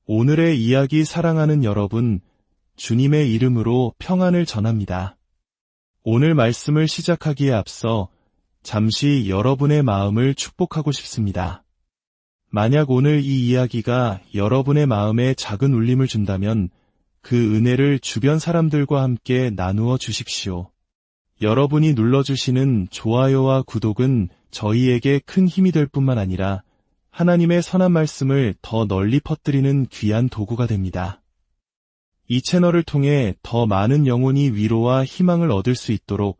오늘의 이야기 사랑하는 여러분, 주님의 이름으로 평안을 전합니다. 오늘 말씀을 시작하기에 앞서 잠시 여러분의 마음을 축복하고 싶습니다. 만약 오늘 이 이야기가 여러분의 마음에 작은 울림을 준다면 그 은혜를 주변 사람들과 함께 나누어 주십시오. 여러분이 눌러주시는 좋아요와 구독은 저희에게 큰 힘이 될 뿐만 아니라 하나님의 선한 말씀을 더 널리 퍼뜨리는 귀한 도구가 됩니다. 이 채널을 통해 더 많은 영혼이 위로와 희망을 얻을 수 있도록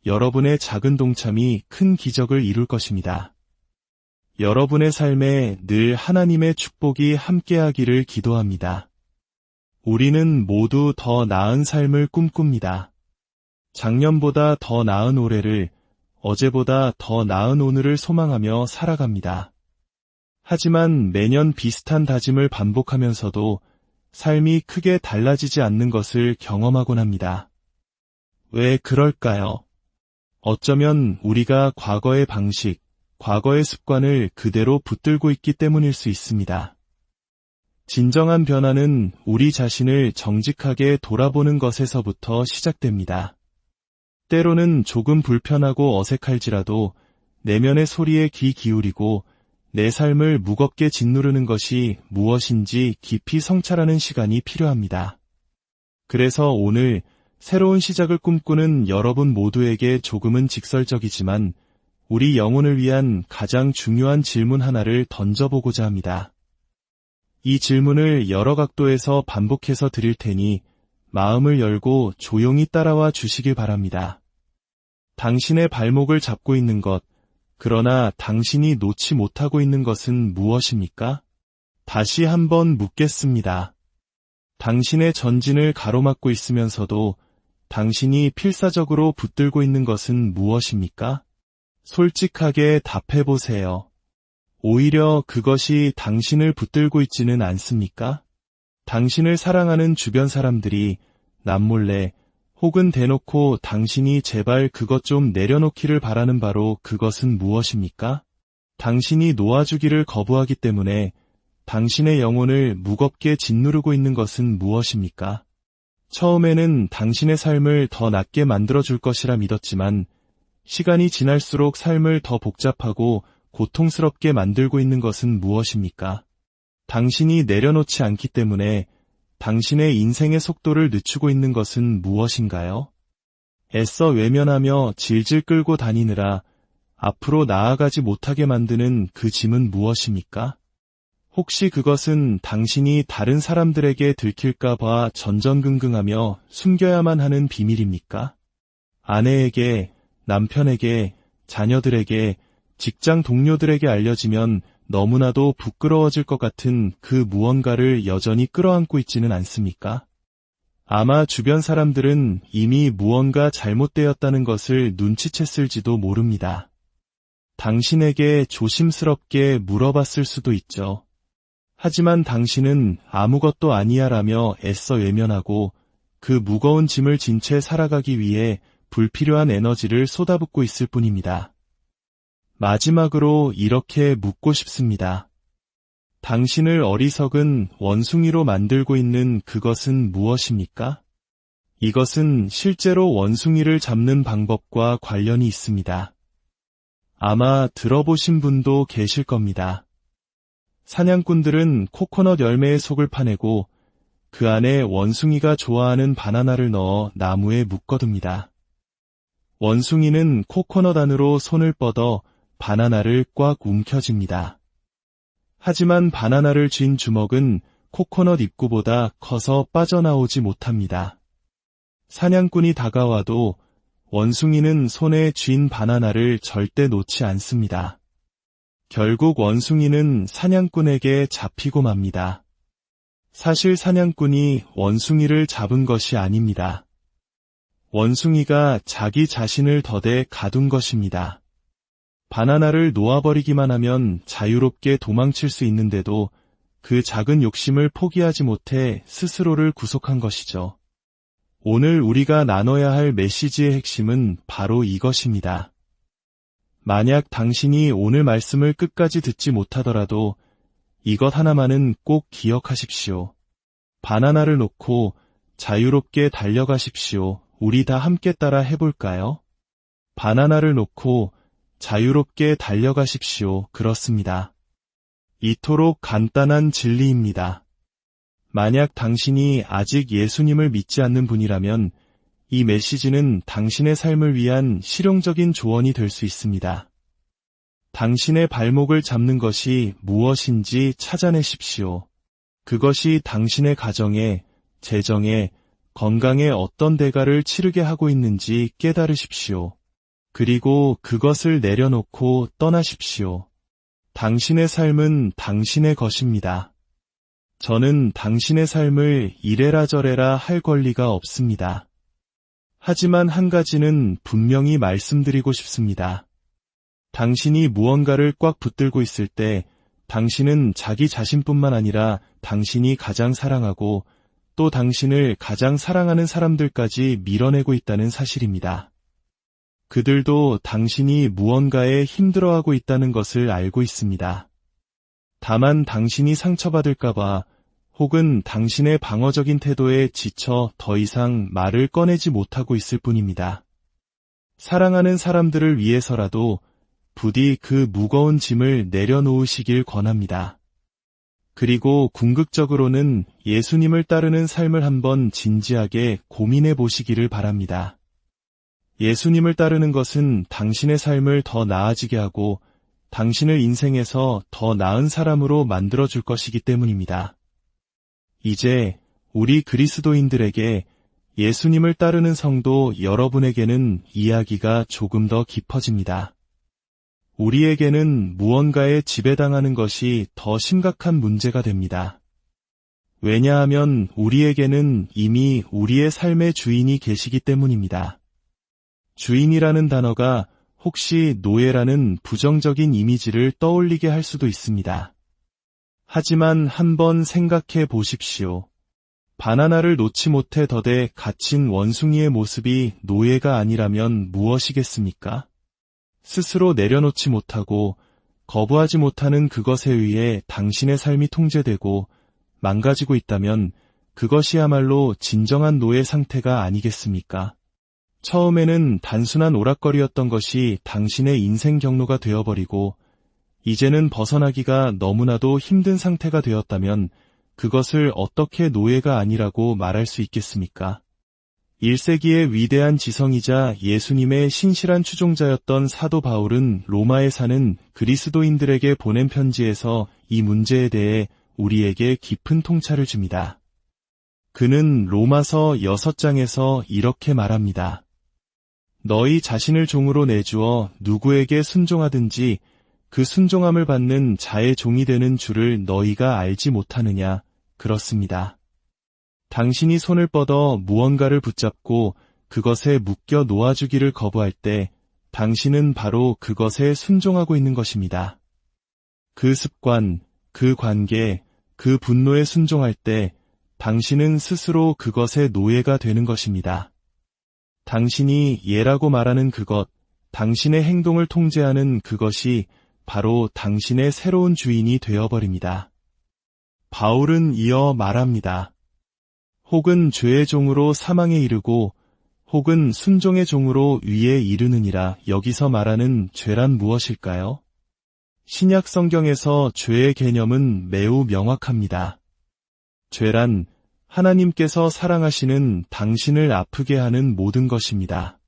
여러분의 작은 동참이 큰 기적을 이룰 것입니다. 여러분의 삶에 늘 하나님의 축복이 함께하기를 기도합니다. 우리는 모두 더 나은 삶을 꿈꿉니다. 작년보다 더 나은 올해를, 어제보다 더 나은 오늘을 소망하며 살아갑니다. 하지만 매년 비슷한 다짐을 반복하면서도 삶이 크게 달라지지 않는 것을 경험하곤 합니다. 왜 그럴까요? 어쩌면 우리가 과거의 방식, 과거의 습관을 그대로 붙들고 있기 때문일 수 있습니다. 진정한 변화는 우리 자신을 정직하게 돌아보는 것에서부터 시작됩니다. 때로는 조금 불편하고 어색할지라도 내면의 소리에 귀 기울이고 내 삶을 무겁게 짓누르는 것이 무엇인지 깊이 성찰하는 시간이 필요합니다. 그래서 오늘 새로운 시작을 꿈꾸는 여러분 모두에게 조금은 직설적이지만 우리 영혼을 위한 가장 중요한 질문 하나를 던져보고자 합니다. 이 질문을 여러 각도에서 반복해서 드릴 테니 마음을 열고 조용히 따라와 주시길 바랍니다. 당신의 발목을 잡고 있는 것, 그러나 당신이 놓지 못하고 있는 것은 무엇입니까? 다시 한번 묻겠습니다. 당신의 전진을 가로막고 있으면서도 당신이 필사적으로 붙들고 있는 것은 무엇입니까? 솔직하게 답해보세요. 오히려 그것이 당신을 붙들고 있지는 않습니까? 당신을 사랑하는 주변 사람들이 남몰래 혹은 대놓고 당신이 제발 그것 좀 내려놓기를 바라는 바로 그것은 무엇입니까? 당신이 놓아주기를 거부하기 때문에 당신의 영혼을 무겁게 짓누르고 있는 것은 무엇입니까? 처음에는 당신의 삶을 더 낫게 만들어줄 것이라 믿었지만 시간이 지날수록 삶을 더 복잡하고 고통스럽게 만들고 있는 것은 무엇입니까? 당신이 내려놓지 않기 때문에 당신의 인생의 속도를 늦추고 있는 것은 무엇인가요? 애써 외면하며 질질 끌고 다니느라 앞으로 나아가지 못하게 만드는 그 짐은 무엇입니까? 혹시 그것은 당신이 다른 사람들에게 들킬까 봐 전전긍긍하며 숨겨야만 하는 비밀입니까? 아내에게, 남편에게, 자녀들에게, 직장 동료들에게 알려지면 너무나도 부끄러워질 것 같은 그 무언가를 여전히 끌어안고 있지는 않습니까? 아마 주변 사람들은 이미 무언가 잘못되었다는 것을 눈치챘을지도 모릅니다. 당신에게 조심스럽게 물어봤을 수도 있죠. 하지만 당신은 아무것도 아니야라며 애써 외면하고 그 무거운 짐을 진 채 살아가기 위해 불필요한 에너지를 쏟아붓고 있을 뿐입니다. 마지막으로 이렇게 묻고 싶습니다. 당신을 어리석은 원숭이로 만들고 있는 그것은 무엇입니까? 이것은 실제로 원숭이를 잡는 방법과 관련이 있습니다. 아마 들어보신 분도 계실 겁니다. 사냥꾼들은 코코넛 열매의 속을 파내고 그 안에 원숭이가 좋아하는 바나나를 넣어 나무에 묶어둡니다. 원숭이는 코코넛 안으로 손을 뻗어 바나나를 꽉 움켜쥡니다. 하지만 바나나를 쥔 주먹은 코코넛 입구보다 커서 빠져나오지 못합니다. 사냥꾼이 다가와도 원숭이는 손에 쥔 바나나를 절대 놓지 않습니다. 결국 원숭이는 사냥꾼에게 잡히고 맙니다. 사실 사냥꾼이 원숭이를 잡은 것이 아닙니다. 원숭이가 자기 자신을 덫에 가둔 것입니다. 바나나를 놓아버리기만 하면 자유롭게 도망칠 수 있는데도 그 작은 욕심을 포기하지 못해 스스로를 구속한 것이죠. 오늘 우리가 나눠야 할 메시지의 핵심은 바로 이것입니다. 만약 당신이 오늘 말씀을 끝까지 듣지 못하더라도 이것 하나만은 꼭 기억하십시오. 바나나를 놓고 자유롭게 달려가십시오. 우리 다 함께 따라 해볼까요? 바나나를 놓고 자유롭게 달려가십시오. 그렇습니다. 이토록 간단한 진리입니다. 만약 당신이 아직 예수님을 믿지 않는 분이라면 이 메시지는 당신의 삶을 위한 실용적인 조언이 될 수 있습니다. 당신의 발목을 잡는 것이 무엇인지 찾아내십시오. 그것이 당신의 가정에, 재정에, 건강에 어떤 대가를 치르게 하고 있는지 깨달으십시오. 그리고 그것을 내려놓고 떠나십시오. 당신의 삶은 당신의 것입니다. 저는 당신의 삶을 이래라 저래라 할 권리가 없습니다. 하지만 한 가지는 분명히 말씀드리고 싶습니다. 당신이 무언가를 꽉 붙들고 있을 때 당신은 자기 자신뿐만 아니라 당신이 가장 사랑하고 또 당신을 가장 사랑하는 사람들까지 밀어내고 있다는 사실입니다. 그들도 당신이 무언가에 힘들어하고 있다는 것을 알고 있습니다. 다만 당신이 상처받을까봐 혹은 당신의 방어적인 태도에 지쳐 더 이상 말을 꺼내지 못하고 있을 뿐입니다. 사랑하는 사람들을 위해서라도 부디 그 무거운 짐을 내려놓으시길 권합니다. 그리고 궁극적으로는 예수님을 따르는 삶을 한번 진지하게 고민해 보시기를 바랍니다. 예수님을 따르는 것은 당신의 삶을 더 나아지게 하고 당신을 인생에서 더 나은 사람으로 만들어줄 것이기 때문입니다. 이제 우리 그리스도인들에게 예수님을 따르는 성도 여러분에게는 이야기가 조금 더 깊어집니다. 우리에게는 무언가에 지배당하는 것이 더 심각한 문제가 됩니다. 왜냐하면 우리에게는 이미 우리의 삶의 주인이 계시기 때문입니다. 주인이라는 단어가 혹시 노예라는 부정적인 이미지를 떠올리게 할 수도 있습니다. 하지만 한번 생각해 보십시오. 바나나를 놓지 못해 덫에 갇힌 원숭이의 모습이 노예가 아니라면 무엇이겠습니까? 스스로 내려놓지 못하고 거부하지 못하는 그것에 의해 당신의 삶이 통제되고 망가지고 있다면 그것이야말로 진정한 노예 상태가 아니겠습니까? 처음에는 단순한 오락거리였던 것이 당신의 인생 경로가 되어버리고 이제는 벗어나기가 너무나도 힘든 상태가 되었다면 그것을 어떻게 노예가 아니라고 말할 수 있겠습니까? 1세기의 위대한 지성이자 예수님의 신실한 추종자였던 사도 바울은 로마에 사는 그리스도인들에게 보낸 편지에서 이 문제에 대해 우리에게 깊은 통찰을 줍니다. 그는 로마서 6장에서 이렇게 말합니다. 너희 자신을 종으로 내주어 누구에게 순종하든지 그 순종함을 받는 자의 종이 되는 줄을 너희가 알지 못하느냐. 그렇습니다. 당신이 손을 뻗어 무언가를 붙잡고 그것에 묶여 놓아주기를 거부할 때 당신은 바로 그것에 순종하고 있는 것입니다. 그 습관, 그 관계, 그 분노에 순종할 때 당신은 스스로 그것의 노예가 되는 것입니다. 당신이 예라고 말하는 그것, 당신의 행동을 통제하는 그것이 바로 당신의 새로운 주인이 되어버립니다. 바울은 이어 말합니다. 혹은 죄의 종으로 사망에 이르고 혹은 순종의 종으로 위에 이르느니라. 여기서 말하는 죄란 무엇일까요? 신약 성경에서 죄의 개념은 매우 명확합니다. 죄란 하나님께서 사랑하시는 당신을 아프게 하는 모든 것입니다.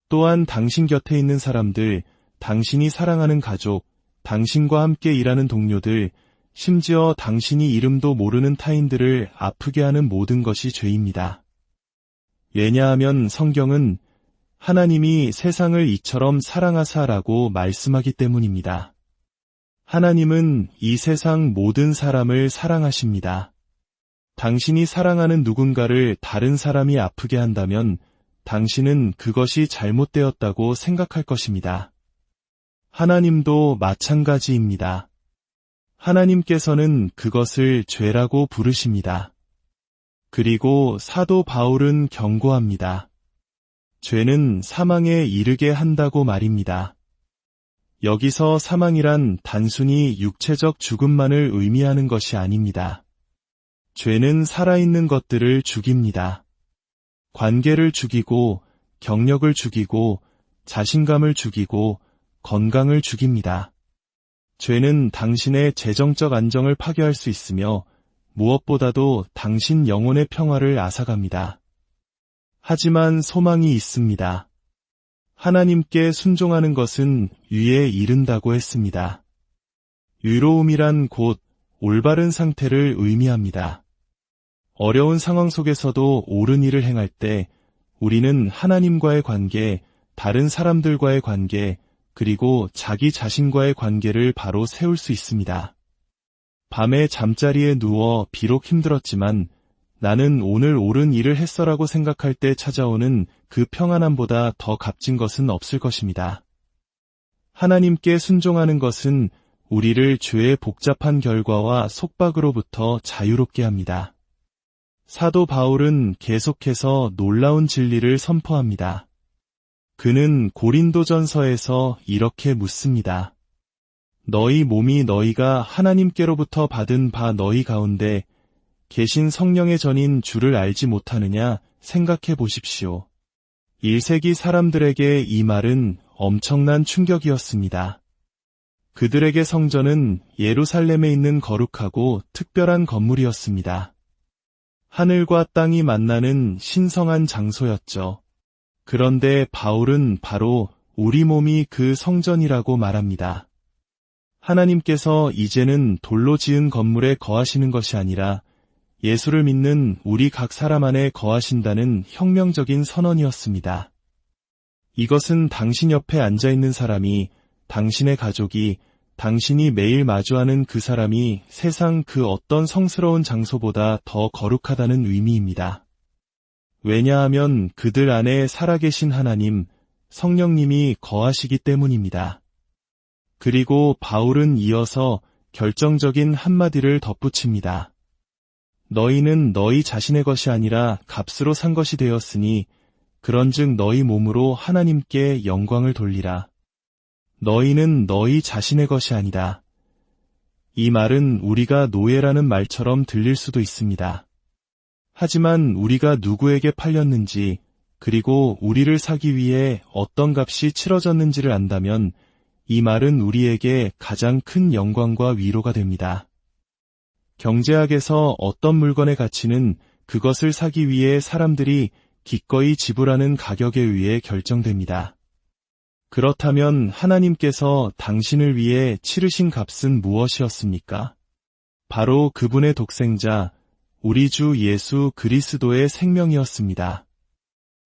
또한 당신 곁에 있는 사람들, 당신이 사랑하는 가족, 당신과 함께 일하는 동료들, 심지어 당신이 이름도 모르는 타인들을 아프게 하는 모든 것이 죄입니다. 왜냐하면 성경은 하나님이 세상을 이처럼 사랑하사라고 말씀하기 때문입니다. 하나님은 이 세상 모든 사람을 사랑하십니다. 당신이 사랑하는 누군가를 다른 사람이 아프게 한다면 당신은 그것이 잘못되었다고 생각할 것입니다. 하나님도 마찬가지입니다. 하나님께서는 그것을 죄라고 부르십니다. 그리고 사도 바울은 경고합니다. 죄는 사망에 이르게 한다고 말입니다. 여기서 사망이란 단순히 육체적 죽음만을 의미하는 것이 아닙니다. 죄는 살아있는 것들을 죽입니다. 관계를 죽이고, 경력을 죽이고, 자신감을 죽이고, 건강을 죽입니다. 죄는 당신의 재정적 안정을 파괴할 수 있으며 무엇보다도 당신 영혼의 평화를 앗아갑니다. 하지만 소망이 있습니다. 하나님께 순종하는 것은 유에 이른다고 했습니다. 유로움이란 곧 올바른 상태를 의미합니다. 어려운 상황 속에서도 옳은 일을 행할 때 우리는 하나님과의 관계, 다른 사람들과의 관계, 그리고 자기 자신과의 관계를 바로 세울 수 있습니다. 밤에 잠자리에 누워 비록 힘들었지만 나는 오늘 옳은 일을 했어라고 생각할 때 찾아오는 그 평안함보다 더 값진 것은 없을 것입니다. 하나님께 순종하는 것은 우리를 죄의 복잡한 결과와 속박으로부터 자유롭게 합니다. 사도 바울은 계속해서 놀라운 진리를 선포합니다. 그는 고린도전서에서 이렇게 묻습니다. 너희 몸이 너희가 하나님께로부터 받은 바 너희 가운데 계신 성령의 전인 주를 알지 못하느냐 생각해 보십시오. 1세기 사람들에게 이 말은 엄청난 충격이었습니다. 그들에게 성전은 예루살렘에 있는 거룩하고 특별한 건물이었습니다. 하늘과 땅이 만나는 신성한 장소였죠. 그런데 바울은 바로 우리 몸이 그 성전이라고 말합니다. 하나님께서 이제는 돌로 지은 건물에 거하시는 것이 아니라 예수를 믿는 우리 각 사람 안에 거하신다는 혁명적인 선언이었습니다. 이것은 당신 옆에 앉아있는 사람이, 당신의 가족이, 당신이 매일 마주하는 그 사람이 세상 그 어떤 성스러운 장소보다 더 거룩하다는 의미입니다. 왜냐하면 그들 안에 살아계신 하나님, 성령님이 거하시기 때문입니다. 그리고 바울은 이어서 결정적인 한마디를 덧붙입니다. 너희는 너희 자신의 것이 아니라 값으로 산 것이 되었으니 그런즉 너희 몸으로 하나님께 영광을 돌리라. 너희는 너희 자신의 것이 아니다. 이 말은 우리가 노예라는 말처럼 들릴 수도 있습니다. 하지만 우리가 누구에게 팔렸는지 그리고 우리를 사기 위해 어떤 값이 치러졌는지를 안다면 이 말은 우리에게 가장 큰 영광과 위로가 됩니다. 경제학에서 어떤 물건의 가치는 그것을 사기 위해 사람들이 기꺼이 지불하는 가격에 의해 결정됩니다. 그렇다면 하나님께서 당신을 위해 치르신 값은 무엇이었습니까? 바로 그분의 독생자, 우리 주 예수 그리스도의 생명이었습니다.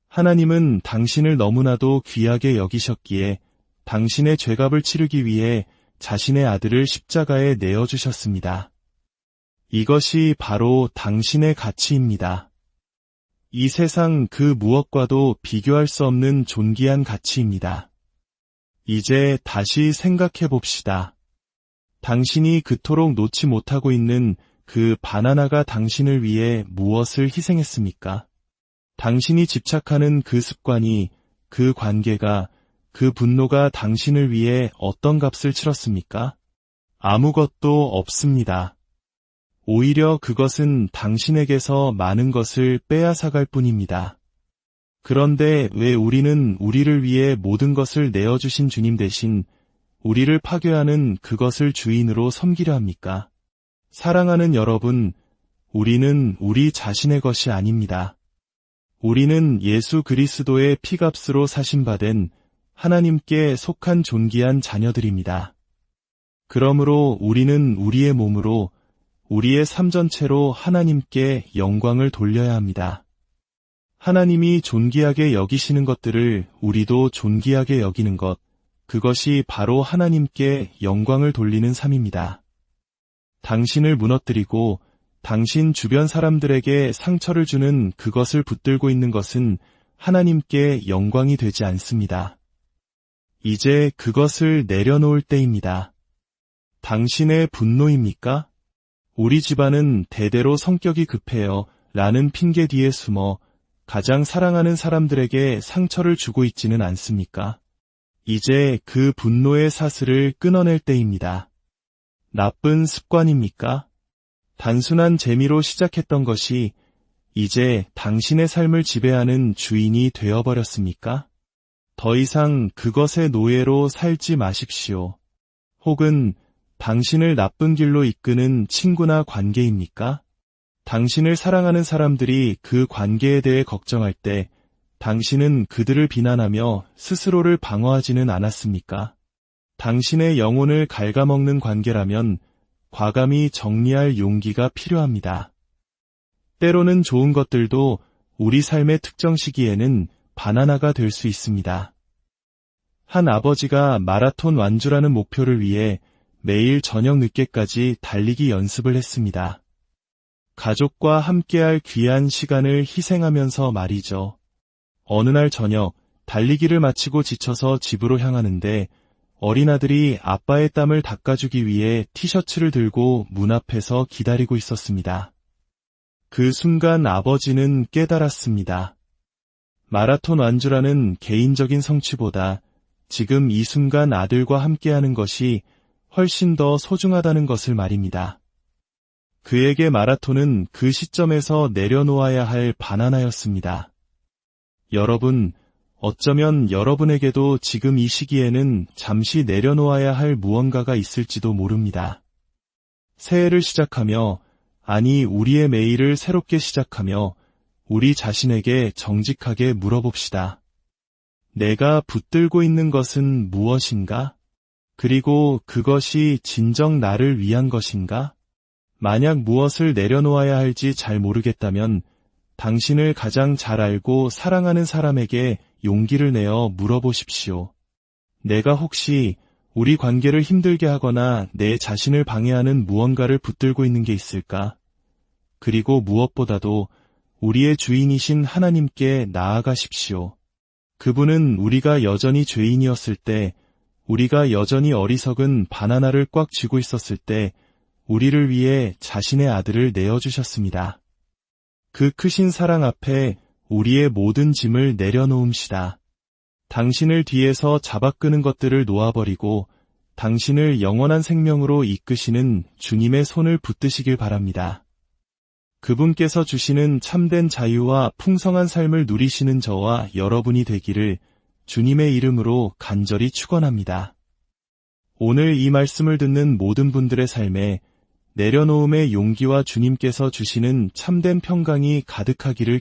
하나님은 당신을 너무나도 귀하게 여기셨기에 당신의 죄값을 치르기 위해 자신의 아들을 십자가에 내어주셨습니다. 이것이 바로 당신의 가치입니다. 이 세상 그 무엇과도 비교할 수 없는 존귀한 가치입니다. 이제 다시 생각해 봅시다. 당신이 그토록 놓지 못하고 있는 그 바나나가 당신을 위해 무엇을 희생했습니까? 당신이 집착하는 그 습관이, 그 관계가, 그 분노가 당신을 위해 어떤 값을 치렀습니까? 아무것도 없습니다. 오히려 그것은 당신에게서 많은 것을 빼앗아갈 뿐입니다. 그런데 왜 우리는 우리를 위해 모든 것을 내어주신 주님 대신 우리를 파괴하는 그것을 주인으로 섬기려 합니까? 사랑하는 여러분, 우리는 우리 자신의 것이 아닙니다. 우리는 예수 그리스도의 피값으로 사신받은 하나님께 속한 존귀한 자녀들입니다. 그러므로 우리는 우리의 몸으로 우리의 삶 전체로 하나님께 영광을 돌려야 합니다. 하나님이 존귀하게 여기시는 것들을 우리도 존귀하게 여기는 것, 그것이 바로 하나님께 영광을 돌리는 삶입니다. 당신을 무너뜨리고 당신 주변 사람들에게 상처를 주는 그것을 붙들고 있는 것은 하나님께 영광이 되지 않습니다. 이제 그것을 내려놓을 때입니다. 당신의 분노입니까? 우리 집안은 대대로 성격이 급해요 라는 핑계 뒤에 숨어 가장 사랑하는 사람들에게 상처를 주고 있지는 않습니까? 이제 그 분노의 사슬을 끊어낼 때입니다. 나쁜 습관입니까? 단순한 재미로 시작했던 것이 이제 당신의 삶을 지배하는 주인이 되어버렸습니까? 더 이상 그것의 노예로 살지 마십시오. 혹은 당신을 나쁜 길로 이끄는 친구나 관계입니까? 당신을 사랑하는 사람들이 그 관계에 대해 걱정할 때 당신은 그들을 비난하며 스스로를 방어하지는 않았습니까? 당신의 영혼을 갉아먹는 관계라면 과감히 정리할 용기가 필요합니다. 때로는 좋은 것들도 우리 삶의 특정 시기에는 바나나가 될 수 있습니다. 한 아버지가 마라톤 완주라는 목표를 위해 매일 저녁 늦게까지 달리기 연습을 했습니다. 가족과 함께할 귀한 시간을 희생하면서 말이죠. 어느 날 저녁 달리기를 마치고 지쳐서 집으로 향하는데 어린 아들이 아빠의 땀을 닦아주기 위해 티셔츠를 들고 문 앞에서 기다리고 있었습니다. 그 순간 아버지는 깨달았습니다. 마라톤 완주라는 개인적인 성취보다 지금 이 순간 아들과 함께하는 것이 훨씬 더 소중하다는 것을 말입니다. 그에게 마라톤은 그 시점에서 내려놓아야 할 바나나였습니다. 여러분, 어쩌면 여러분에게도 지금 이 시기에는 잠시 내려놓아야 할 무언가가 있을지도 모릅니다. 새해를 시작하며, 아니 우리의 매일을 새롭게 시작하며 우리 자신에게 정직하게 물어봅시다. 내가 붙들고 있는 것은 무엇인가? 그리고 그것이 진정 나를 위한 것인가? 만약 무엇을 내려놓아야 할지 잘 모르겠다면 당신을 가장 잘 알고 사랑하는 사람에게 용기를 내어 물어보십시오. 내가 혹시 우리 관계를 힘들게 하거나 내 자신을 방해하는 무언가를 붙들고 있는 게 있을까? 그리고 무엇보다도 우리의 주인이신 하나님께 나아가십시오. 그분은 우리가 여전히 죄인이었을 때, 우리가 여전히 어리석은 바나나를 꽉 쥐고 있었을 때 우리를 위해 자신의 아들을 내어주셨습니다. 그 크신 사랑 앞에 우리의 모든 짐을 내려놓읍시다. 당신을 뒤에서 잡아끄는 것들을 놓아버리고 당신을 영원한 생명으로 이끄시는 주님의 손을 붙드시길 바랍니다. 그분께서 주시는 참된 자유와 풍성한 삶을 누리시는 저와 여러분이 되기를 주님의 이름으로 간절히 축원합니다. 오늘 이 말씀을 듣는 모든 분들의 삶에 내려놓음의 용기와 주님께서 주시는 참된 평강이 가득하기를